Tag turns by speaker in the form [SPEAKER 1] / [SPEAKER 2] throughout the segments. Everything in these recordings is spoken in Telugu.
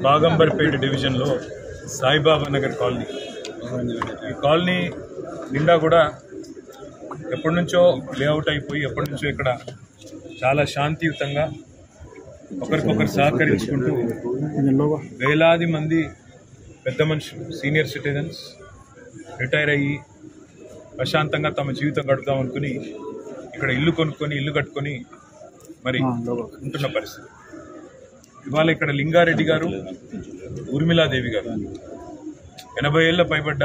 [SPEAKER 1] బాగంబర్పేట డివిజన్లో సాయిబాబా నగర్ కాలనీ. ఈ కాలనీ నిండా కూడా ఎప్పటి నుంచో లేఅవుట్ అయిపోయి ఎప్పటి నుంచో ఇక్కడ చాలా శాంతియుతంగా ఒకరికొకరు సహకరించుకుంటూ వేలాది మంది పెద్ద మనుషులు, సీనియర్ సిటిజన్స్ రిటైర్ అయ్యి ప్రశాంతంగా తమ జీవితం గడుపుదాం అనుకుని ఇక్కడ ఇల్లు కొనుక్కొని ఇల్లు కట్టుకొని మరి ఉంటున్న పరిస్థితి. ఇవాళ ఇక్కడ లింగారెడ్డి గారు, ఊర్మిళాదేవి గారు 80 ఏళ్ల పైబడ్డ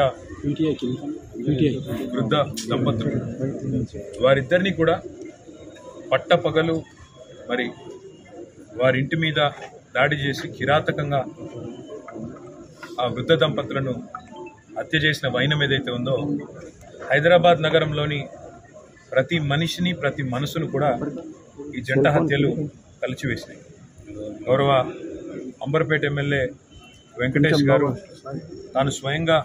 [SPEAKER 1] వృద్ధ దంపతులు, వారిద్దరినీ కూడా పట్టపగలు మరి వారి ఇంటి మీద దాడి చేసి కిరాతకంగా ఆ వృద్ధ దంపతులను హత్య చేసిన వైనం ఏదైతే ఉందో హైదరాబాద్ నగరంలోని ప్రతి మనిషిని, ప్రతి మనసును కూడా ఈ జంట హత్యలు కలిచివేసినాయి. గౌరవ అంబర్పేట ఎమ్మెల్యే వెంకటేష్ గారు తాను స్వయంగా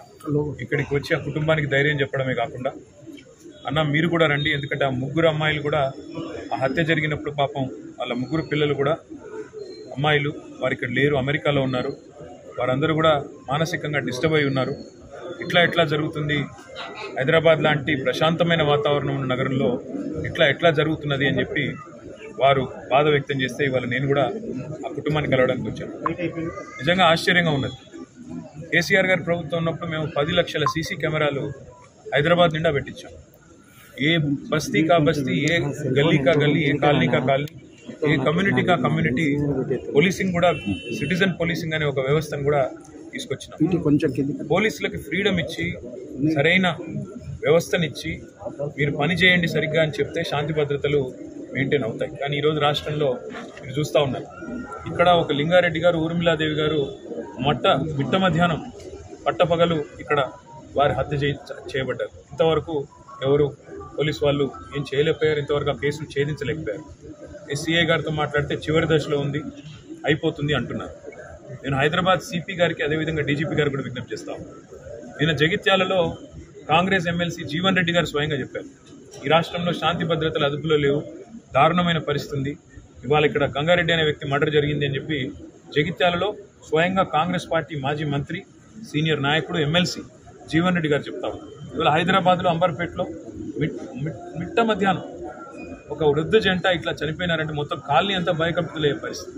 [SPEAKER 1] ఇక్కడికి వచ్చి ఆ కుటుంబానికి ధైర్యం చెప్పడమే కాకుండా, అన్న మీరు కూడా రండి, ఎందుకంటే ఆ ముగ్గురు అమ్మాయిలు కూడా ఆ హత్య జరిగినప్పుడు పాపం వాళ్ళ ముగ్గురు పిల్లలు కూడా అమ్మాయిలు వారు ఇక్కడ లేరు, అమెరికాలో ఉన్నారు, వారందరూ కూడా మానసికంగా డిస్టర్బ్ అయి ఉన్నారు. ఎట్లా జరుగుతుంది, హైదరాబాద్ లాంటి ప్రశాంతమైన వాతావరణం ఉన్న నగరంలో ఎట్లా జరుగుతున్నది అని చెప్పి వారు బాధ వ్యక్తం చేస్తే ఇవాళ నేను కూడా ఆ కుటుంబాన్ని కలవడానికి వచ్చాను. నిజంగా ఆశ్చర్యంగా ఉన్నది. కేసీఆర్ గారి ప్రభుత్వం ఉన్నప్పుడు మేము 10 లక్షల సీసీ కెమెరాలు హైదరాబాద్ నిండా పెట్టించాం. ఏ బస్తీ కా బస్తీ, ఏ గల్లీ కా గల్లీ, ఏ కాలనీ కా కాలనీ, ఏ కమ్యూనిటీ కా కమ్యూనిటీ పోలీసింగ్ కూడా, సిటిజన్ పోలీసింగ్ అనే ఒక వ్యవస్థను కూడా తీసుకొచ్చినాం. పోలీసులకి ఫ్రీడమ్ ఇచ్చి సరైన వ్యవస్థనిచ్చి మీరు పని చేయండి సరిగ్గా అని చెప్తే శాంతి భద్రతలు మెయింటైన్ అవుతాయి. కానీ ఈరోజు రాష్ట్రంలో మీరు చూస్తూ ఉన్నారు, ఇక్కడ ఒక లింగారెడ్డి గారు, ఊర్మిళాదేవి గారు మిట్ట మధ్యాహ్నం పట్టపగలు ఇక్కడ వారి హత్య చేయబడ్డారు. ఇంతవరకు ఎవరు పోలీసు వాళ్ళు ఏం చేయలేకపోయారు, ఇంతవరకు ఆ కేసులు ఛేదించలేకపోయారు. ఎస్సీఐ గారితో మాట్లాడితే చివరి దశలో ఉంది, అయిపోతుంది అంటున్నారు. నేను హైదరాబాద్ సిపి గారికి, అదేవిధంగా డీజీపీ గారికి కూడా విజ్ఞప్తి చేస్తాను. నిన్న జగిత్యాలలో కాంగ్రెస్ ఎమ్మెల్సీ జీవన్ రెడ్డి గారు స్వయంగా చెప్పారు, ఈ రాష్ట్రంలో శాంతి భద్రతలు అదుపులో లేవు, దారుణమైన పరిస్థితి ఉంది, ఇవాళ ఇక్కడ గంగారెడ్డి అనే వ్యక్తి మర్డర్ జరిగింది అని చెప్పి జగిత్యాలలో స్వయంగా కాంగ్రెస్ పార్టీ మాజీ మంత్రి, సీనియర్ నాయకుడు, ఎమ్మెల్సీ జీవన్ రెడ్డి గారు చెప్తారు. ఇవాళ హైదరాబాద్లో అంబర్పేటలో మిట్ట మధ్యాహ్నం ఒక వృద్ధ జంట ఇట్లా చనిపోయినారంటే మొత్తం కాలనీ అంతా భయకంపితులయ్యే పరిస్థితి.